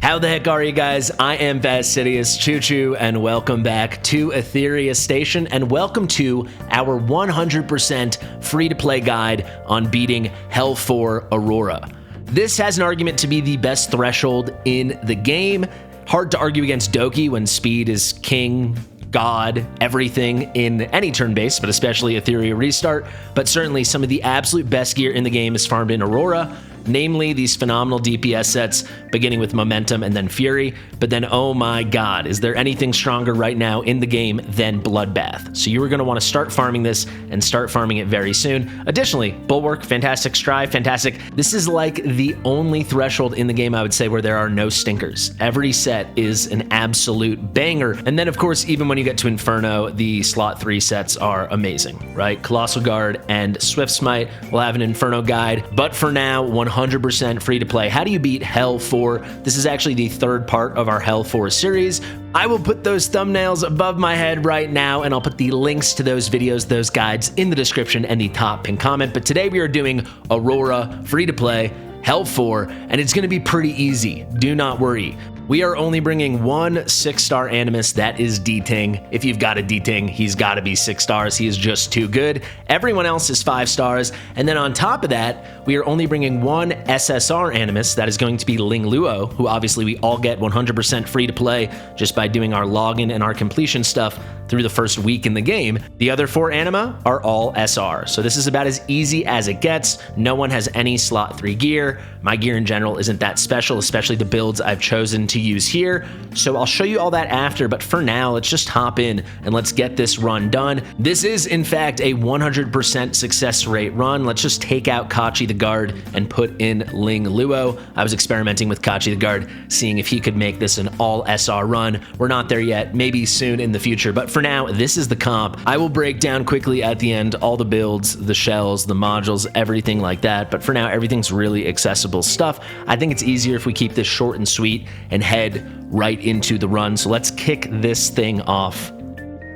How the heck are you guys? I am Fastidious Choo-Choo, and welcome back to Etheria Station, and welcome to our 100% free-to-play guide on beating Hell 4 Aurora. This has an argument to be the best threshold in the game. Hard to argue against Doki when speed is king, god, everything in any turn-based, but especially Etheria Restart. But certainly some of the absolute best gear in the game is farmed in Aurora, namely these phenomenal DPS sets, beginning with Momentum and then Fury. But then, oh my god, is there anything stronger right now in the game than Bloodbath? So you are going to want to start farming this and start farming it very soon. Additionally, Bulwark, fantastic. Strive, fantastic. This is like the only threshold in the game, I would say, where there are no stinkers. Every set is an absolute banger. And then, of course, even when you get to Inferno, the slot 3 sets are amazing, right? Colossal Guard and Swift Smite will have an Inferno guide, but for now, 100% free to play. How do you beat Hell 4? This is actually the third part of our Hell 4 series. I will put those thumbnails above my head right now, and I'll put the links to those videos, those guides in the description and the top pinned comment. But today we are doing Aurora free to play, Hell 4, and it's going to be pretty easy. Do not worry. We are only bringing one 6-star Animus, that is D-Ting. If you've got a D-Ting, he's got to be 6 stars. He is just too good. Everyone else is 5 stars. And then on top of that, we are only bringing one SSR Animus, that is going to be Ling Luo, who obviously we all get 100% free to play just by doing our login and our completion stuff through the first week in the game. The other 4 anima are all SR. So this is about as easy as it gets. No one has any slot 3 gear. My gear in general isn't that special, especially the builds I've chosen to use here. So I'll show you all that after, but for now, let's just hop in and let's get this run done. This is in fact a 100% success rate run. Let's just take out Kachi the Guard and put in Ling Luo. I was experimenting with Kachi the Guard, seeing if he could make this an all SR run. We're not there yet, maybe soon in the future, but for now, this is the comp. I will break down quickly at the end all the builds, the shells, the modules, everything like that, but for now, everything's really accessible stuff. I think it's easier if we keep this short and sweet and head right into the run. So let's kick this thing off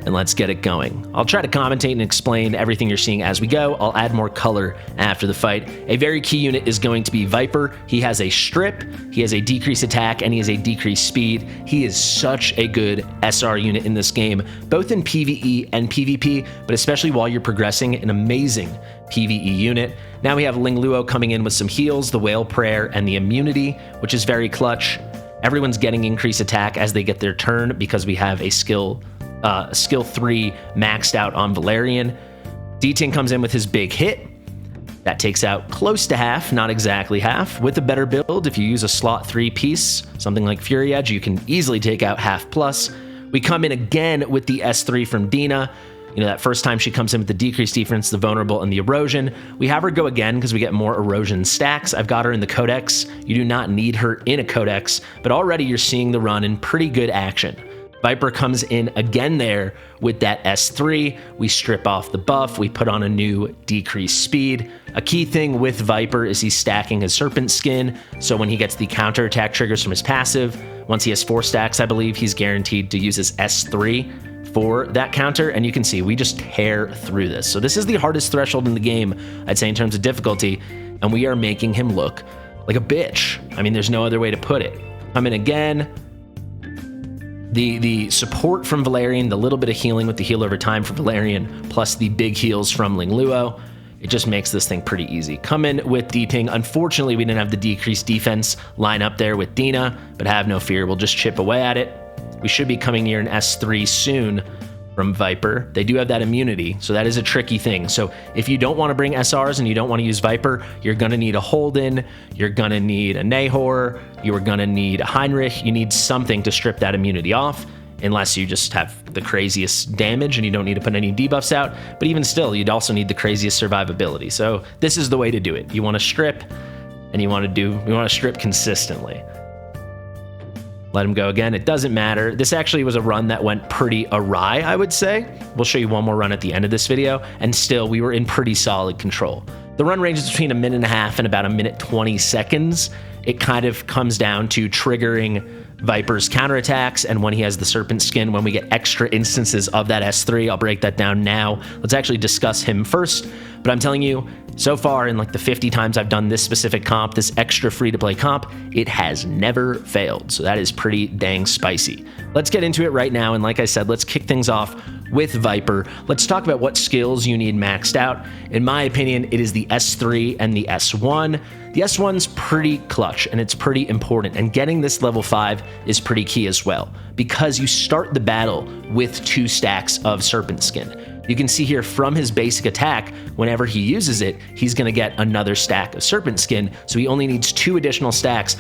and let's get it going. I'll try to commentate and explain everything you're seeing as we go. I'll add more color after the fight. A very key unit is going to be Viper. He has a strip, he has a decreased attack, and he has a decreased speed. He is such a good SR unit in this game, both in PvE and PvP, but especially while you're progressing, an amazing PvE unit. Now we have Ling Luo coming in with some heals, the Whale Prayer, and the immunity, which is very clutch. Everyone's getting increased attack as they get their turn because we have a skill 3 maxed out on Valerian. D-Ting comes in with his big hit. That takes out close to half, not exactly half. With a better build, if you use a slot 3 piece, something like Fury Edge, you can easily take out half plus. We come in again with the S3 from Dena. You know, that first time she comes in with the decreased defense, the vulnerable, and the erosion. We have her go again because we get more erosion stacks. I've got her in the codex. You do not need her in a codex, but already you're seeing the run in pretty good action. Viper comes in again there with that S3. We strip off the buff. We put on a new decreased speed. A key thing with Viper is he's stacking his Serpent Skin, so when he gets the counterattack triggers from his passive, once he has 4 stacks, I believe, he's guaranteed to use his S3 for that counter, and you can see we just tear through this. So this is the hardest threshold in the game, I'd say, in terms of difficulty, and we are making him look like a bitch. I mean, there's no other way to put it. Come in again. The support from Valerian, the little bit of healing with the heal over time for Valerian, plus the big heals from Ling Luo, it just makes this thing pretty easy. Come in with D-Ting. Unfortunately, we didn't have the decreased defense line up there with Dena, but have no fear, we'll just chip away at it. We should be coming near an S3 soon from Viper. They do have that immunity, so that is a tricky thing. So if you don't want to bring SRs and you don't want to use Viper, you're going to need a Holden, you're going to need a Nahor, you're going to need a Heinrich. You need something to strip that immunity off, unless you just have the craziest damage and you don't need to put any debuffs out. But even still, you'd also need the craziest survivability. So this is the way to do it. You want to strip, and you want to strip consistently. Let him go again. It doesn't matter. This actually was a run that went pretty awry, I would say. We'll show you one more run at the end of this video, and still we were in pretty solid control. The run ranges between 1.5 minutes and about 1 minute 20 seconds, it kind of comes down to triggering Viper's counterattacks, and when he has the Serpent Skin, when we get extra instances of that S3. I'll break that down now. Let's actually discuss him first. But I'm telling you, so far in like the 50 times I've done this specific comp, this extra free-to-play comp, it has never failed. So that is pretty dang spicy. Let's get into it right now, and like I said, let's kick things off with Viper. Let's talk about what skills you need maxed out. In my opinion, it is the S3 and the S1. The S1's pretty clutch and it's pretty important, and getting this level 5 is pretty key as well, because you start the battle with 2 stacks of Serpent Skin. You can see here from his basic attack, whenever he uses it, he's going to get another stack of Serpent Skin, so he only needs 2 additional stacks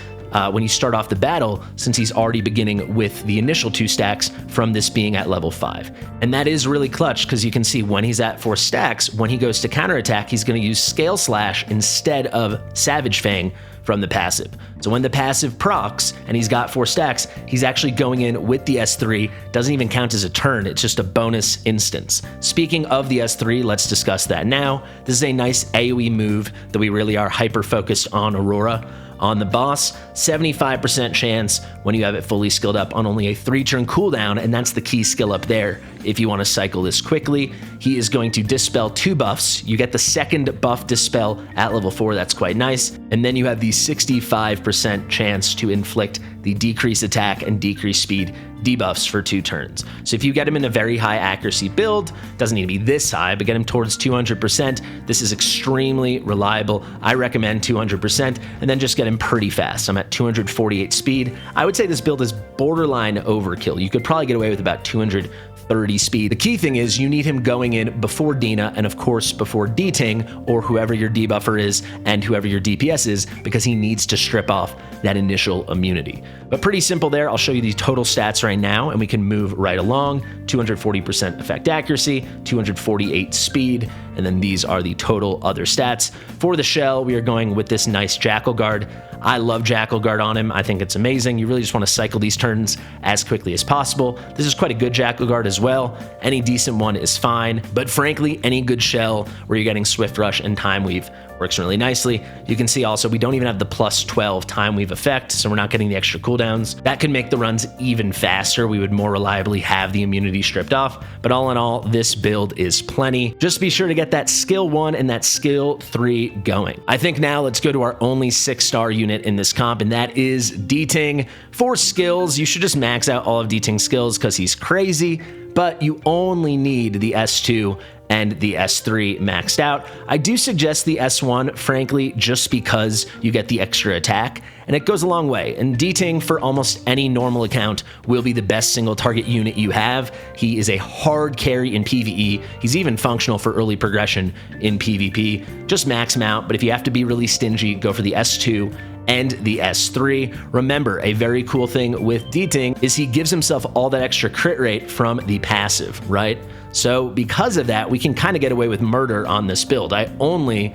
when you start off the battle, since he's already beginning with the initial 2 stacks from this being at level 5. And that is really clutch, because you can see when he's at 4 stacks, when he goes to counterattack, he's going to use Scale Slash instead of Savage Fang from the passive. So when the passive procs and he's got 4 stacks, he's actually going in with the S3. Doesn't even count as a turn, it's just a bonus instance. Speaking of the S3, let's discuss that now. This is a nice AoE move that we really are hyper focused on Aurora. On the boss, 75% chance when you have it fully skilled up on only a 3-turn cooldown, and that's the key skill up there if you want to cycle this quickly. He is going to dispel 2 buffs. You get the second buff dispel at level 4, that's quite nice. And then you have the 65% chance to inflict the decrease attack and decrease speed debuffs for 2 turns. So if you get him in a very high accuracy build, doesn't need to be this high, but get him towards 200%, this is extremely reliable. I recommend 200%, and then just get him pretty fast. I'm at 248 speed. I would say this build is borderline overkill. You could probably get away with about 230 speed. The key thing is you need him going in before Dena, and of course before D-Ting, or whoever your debuffer is and whoever your DPS is, because he needs to strip off that initial immunity. But pretty simple there. I'll show you the total stats right now, and we can move right along. 240% effect accuracy, 248 speed, and then these are the total other stats. For the shell, we are going with this nice Jackal Guard. I love Jackal Guard on him. I think it's amazing. You really just want to cycle these turns as quickly as possible. This is quite a good Jackal Guard as well. Any decent one is fine, but frankly, any good shell where you're getting Swift Rush and Time Weave works really nicely. You can see also we don't even have the plus 12 Time Weave effect, so we're not getting the extra cooldowns. That could make the runs even faster. We would more reliably have the immunity stripped off, but all in all, this build is plenty. Just be sure to get that skill 1 and that skill 3 going. I think now let's go to our only 6-star unit in this comp, and that is D-Ting. For skills, you should just max out all of D-Ting's skills because he's crazy, but you only need the S2 and the S3 maxed out. I do suggest the S1, frankly, just because you get the extra attack, and it goes a long way. And D-Ting for almost any normal account will be the best single target unit you have. He is a hard carry in PvE. He's even functional for early progression in PvP. Just max him out, but if you have to be really stingy, go for the S2 and the S3. Remember, a very cool thing with D-Ting is he gives himself all that extra crit rate from the passive, right? So because of that, we can kind of get away with murder on this build. I only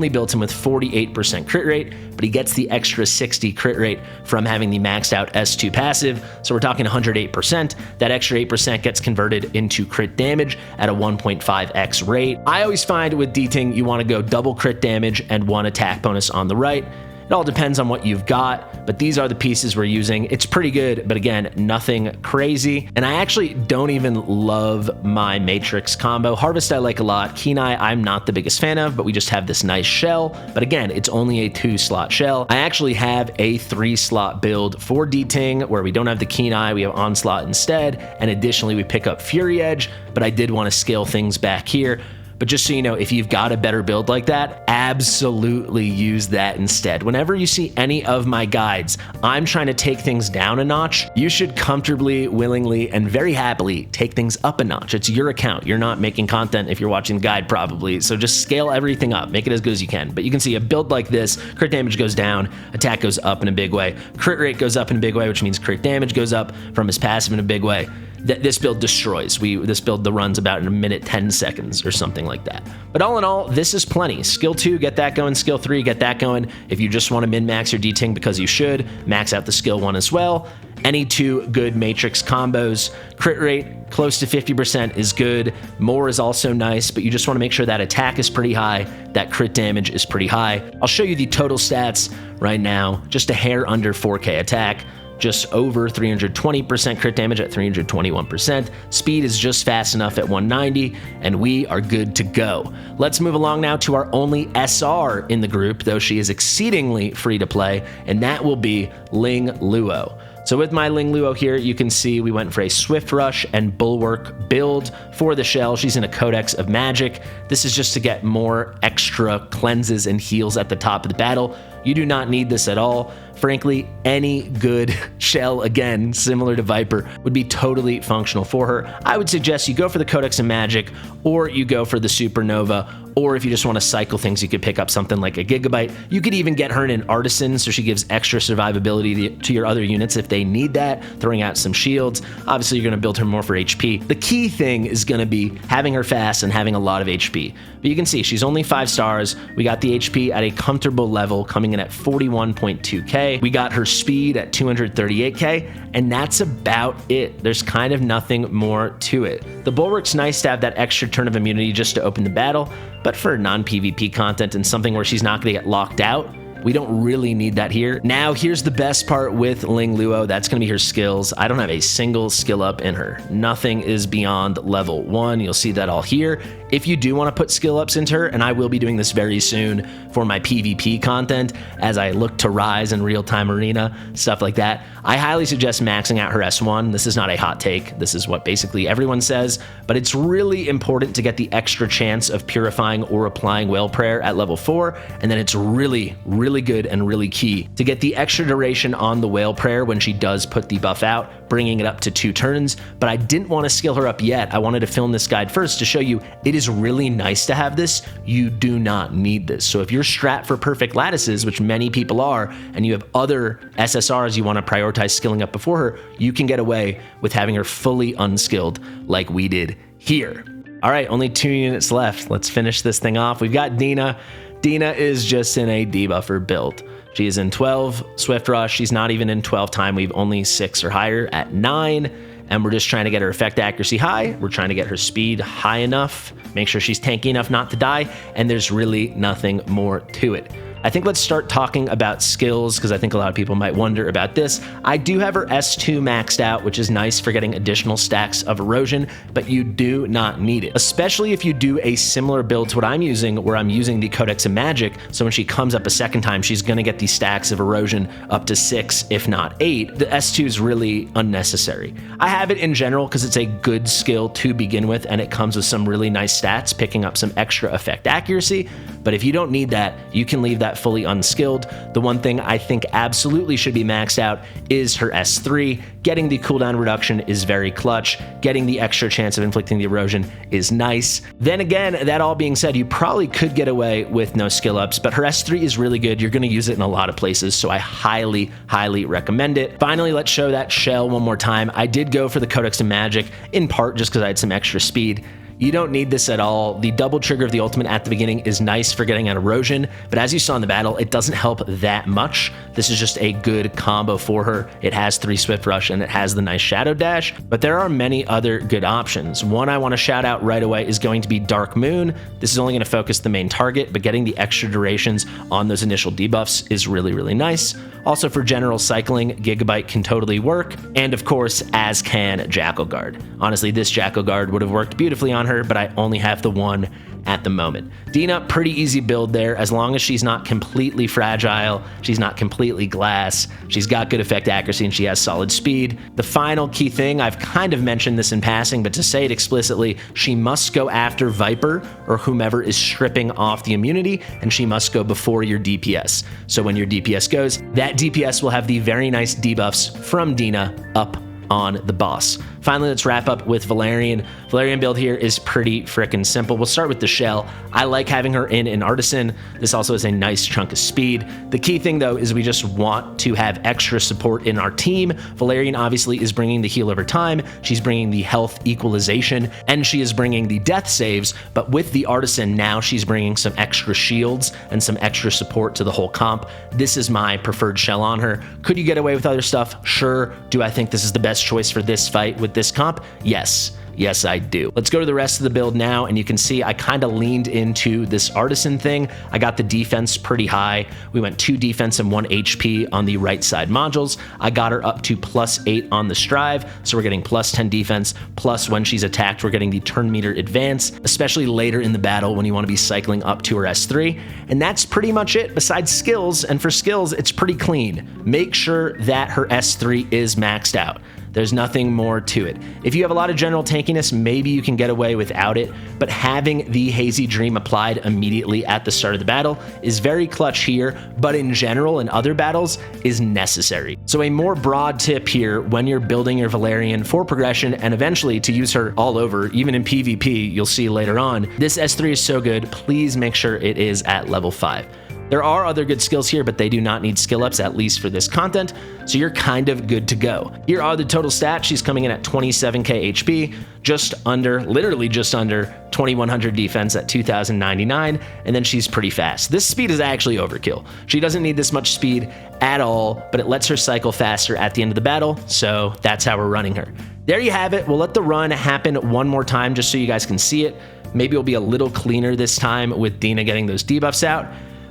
built him with 48% crit rate, but he gets the extra 60 crit rate from having the maxed out S2 passive. So we're talking 108%. That extra 8% gets converted into crit damage at a 1.5x rate. I always find with D-Ting, you want to go double crit damage and 1 attack bonus on the right. It all depends on what you've got, but these are the pieces we're using. It's pretty good, but again, nothing crazy. And I actually don't even love my Matrix combo. Harvest I like a lot. Kenai I'm not the biggest fan of, but we just have this nice shell. But again, it's only a 2-slot shell. I actually have a 3-slot build for D-Ting where we don't have the Kenai, we have Onslaught instead. And additionally, we pick up Fury Edge, but I did want to scale things back here. But just so you know, if you've got a better build like that, absolutely use that instead. Whenever you see any of my guides, I'm trying to take things down a notch. You should comfortably, willingly, and very happily take things up a notch. It's your account. You're not making content if you're watching the guide probably. So just scale everything up. Make it as good as you can. But you can see a build like this, crit damage goes down, attack goes up in a big way. Crit rate goes up in a big way, which means crit damage goes up from his passive in a big way. This build destroys. This build the runs about in 1 minute 10 seconds or something like that. But all in all, this is plenty. Skill 2, get that going. Skill 3, get that going. If you just want to min-max your D-Ting because you should, max out the skill 1 as well. Any two good matrix combos. Crit rate close to 50% is good. More is also nice, but you just want to make sure that attack is pretty high, that crit damage is pretty high. I'll show you the total stats right now. Just a hair under 4K attack, just over 320% crit damage at 321%. Speed is just fast enough at 190, and we are good to go. Let's move along now to our only SR in the group, though she is exceedingly free to play, and that will be Ling Luo. So with my Ling Luo here, you can see we went for a Swift Rush and Bulwark build for the shell. She's in a Codex of Magic. This is just to get more extra cleanses and heals at the top of the battle. You do not need this at all. Frankly, any good shell, again, similar to Viper, would be totally functional for her. I would suggest you go for the Codex of Magic, or you go for the Supernova, or if you just want to cycle things, you could pick up something like a Gigabyte. You could even get her in an Artisan, so she gives extra survivability to your other units if they need that, throwing out some shields. Obviously, you're going to build her more for HP. The key thing is going to be having her fast and having a lot of HP. But you can see she's only 5 stars. We got the HP at a comfortable level, coming in at 41.2k. We got her speed at 238k, and that's about it. There's kind of nothing more to it. The Bulwark's nice to have that extra turn of immunity just to open the battle, but for non-PvP content and something where she's not going to get locked out, we don't really need that here. Now, here's the best part with Ling Luo. That's going to be her skills. I don't have a single skill up in her. Nothing is beyond level 1. You'll see that all here. If you do want to put skill ups into her, and I will be doing this very soon for my PvP content as I look to rise in real-time arena, stuff like that, I highly suggest maxing out her S1. This is not a hot take. This is what basically everyone says, but it's really important to get the extra chance of purifying or applying Whale Prayer at level 4, and then it's really good and really key to get the extra duration on the Whale Prayer when she does put the buff out, bringing it up to 2 turns. But I didn't want to skill her up yet. I wanted to film this guide first to show you it is really nice to have this. You do not need this. So if you're strapped for perfect lattices, which many people are, and you have other SSRs you want to prioritize skilling up before her, you can get away with having her fully unskilled like we did here. All right, only 2 units left. Let's finish this thing off. We've got Dena. Dena is just in a debuffer build. She is in 12 Swift Rush. She's not even in 12 Time Weave, only 6 or higher at 9. And we're just trying to get her effect accuracy high. We're trying to get her speed high enough, make sure she's tanky enough not to die, and there's really nothing more to it. I think let's start talking about skills, because I think a lot of people might wonder about this. I do have her S2 maxed out, which is nice for getting additional stacks of erosion, but you do not need it, especially if you do a similar build to what I'm using, where I'm using the Codex of Magic. So when she comes up a second time, she's going to get these stacks of erosion up to 6, if not 8. The S2 is really unnecessary. I have it in general because it's a good skill to begin with, and it comes with some really nice stats, picking up some extra effect accuracy. But if you don't need that, you can leave that fully unskilled. The one thing I think absolutely should be maxed out is her S3. Getting the cooldown reduction is very clutch. Getting the extra chance of inflicting the erosion is nice. Then again, that all being said, you probably could get away with no skill ups, but her S3 is really good. You're going to use it in a lot of places, so I highly recommend it. Finally, let's show that shell one more time. I did go for the Codex of Magic, in part just because I had some extra speed. You don't need this at all. The double trigger of the ultimate at the beginning is nice for getting an erosion, but as you saw in the battle, it doesn't help that much. This is just a good combo for her. It has 3 Swift Rush and it has the nice Shadow Dash, but there are many other good options. One I want to shout out right away is going to be Dark Moon. This is only going to focus the main target, but getting the extra durations on those initial debuffs is really nice. Also for general cycling, Gigabyte can totally work, and of course, as can Jackal Guard. Honestly, this Jackal Guard would have worked beautifully on her, but I only have the one at the moment. Dena, pretty easy build there, as long as she's not completely fragile, she's not completely glass, she's got good effect accuracy, and she has solid speed. The final key thing, I've kind of mentioned this in passing, but to say it explicitly, she must go after Viper or whomever is stripping off the immunity, and she must go before your DPS. So when your DPS goes, that DPS will have the very nice debuffs from Dena up on the boss. Finally, let's wrap up with Valerian. Valerian build here is pretty freaking simple. We'll start with the shell. I like having her in an artisan. This also has a nice chunk of speed. The key thing though is we just want to have extra support in our team. Valerian obviously is bringing the heal over time. She's bringing the health equalization, and she is bringing the death saves. But with the artisan now, she's bringing some extra shields and some extra support to the whole comp. This is my preferred shell on her. Could you get away with other stuff? Sure. Do I think this is the best choice for this fight with this comp? Yes. Yes, I do. Let's go to the rest of the build now, and you can see I kind of leaned into this artisan thing. I got the defense pretty high. We went 2 defense and 1 HP on the right side modules. I got her up to +8 on the strive, so we're getting +10 defense, plus when she's attacked, we're getting the turn meter advance, especially later in the battle when you want to be cycling up to her S3. And that's pretty much it besides skills, and for skills, it's pretty clean. Make sure that her S3 is maxed out. There's nothing more to it. If you have a lot of general tankiness, maybe you can get away without it, but having the Hazy Dream applied immediately at the start of the battle is very clutch here, but in general, in other battles, is necessary. So a more broad tip here when you're building your Valerian for progression and eventually to use her all over, even in PvP, you'll see later on, this S3 is so good, please make sure it is at level 5. There are other good skills here, but they do not need skill ups, at least for this content, so you're kind of good to go. Here are the total stats. She's coming in at 27k HP, just under, literally just under 2100 defense at 2099, and then she's pretty fast. This speed is actually overkill. She doesn't need this much speed at all, but it lets her cycle faster at the end of the battle, so that's how we're running her. There you have it. We'll let the run happen one more time just so you guys can see it. Maybe it'll be a little cleaner this time with Dena getting those debuffs out.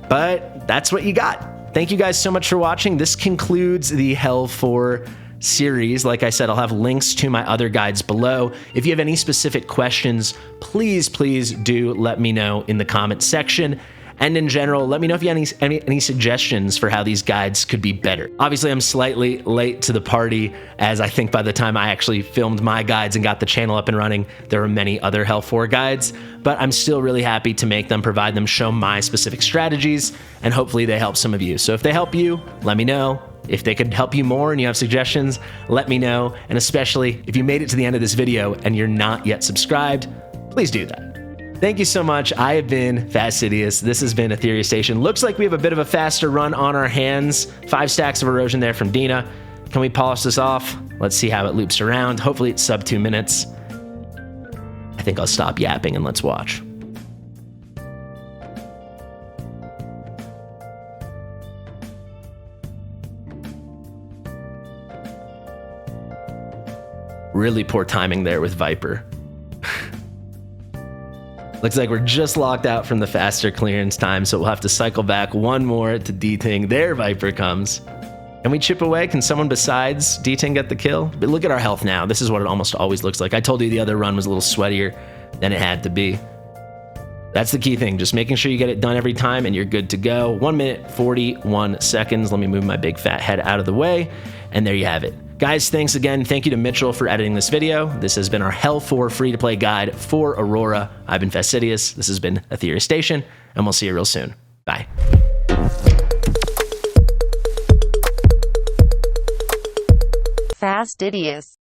But that's what you got. Thank you guys so much for watching. This concludes the Hell 4 series. Like I said, I'll have links to my other guides below. If you have any specific questions, please do let me know in the comments section. And in general, let me know if you have any suggestions for how these guides could be better. Obviously, I'm slightly late to the party, as I think by the time I actually filmed my guides and got the channel up and running, there were many other Hell 4 guides, but I'm still really happy to make them, provide them, show my specific strategies, and hopefully they help some of you. So if they help you, let me know. If they could help you more and you have suggestions, let me know. And especially if you made it to the end of this video and you're not yet subscribed, please do that. Thank you so much. I have been Fastidious. This has been Etheria Station. Looks like we have a bit of a faster run on our hands. 5 stacks of erosion there from Dena. Can we polish this off? Let's see how it loops around. Hopefully it's sub 2 minutes. I think I'll stop yapping and let's watch. Really poor timing there with Viper. Looks like we're just locked out from the faster clearance time, so we'll have to cycle back one more to D-Ting. There Viper comes. Can we chip away? Can someone besides D-Ting get the kill? But look at our health now. This is what it almost always looks like. I told you the other run was a little sweatier than it had to be. That's the key thing, just making sure you get it done every time and you're good to go. 1 minute, 41 seconds. Let me move my big fat head out of the way, and there you have it. Guys, thanks again. Thank you to Mitchell for editing this video. This has been our Hell 4 free-to-play guide for Aurora. I've been Fastidious. This has been Etheria Station, and we'll see you real soon. Bye. Fastidious.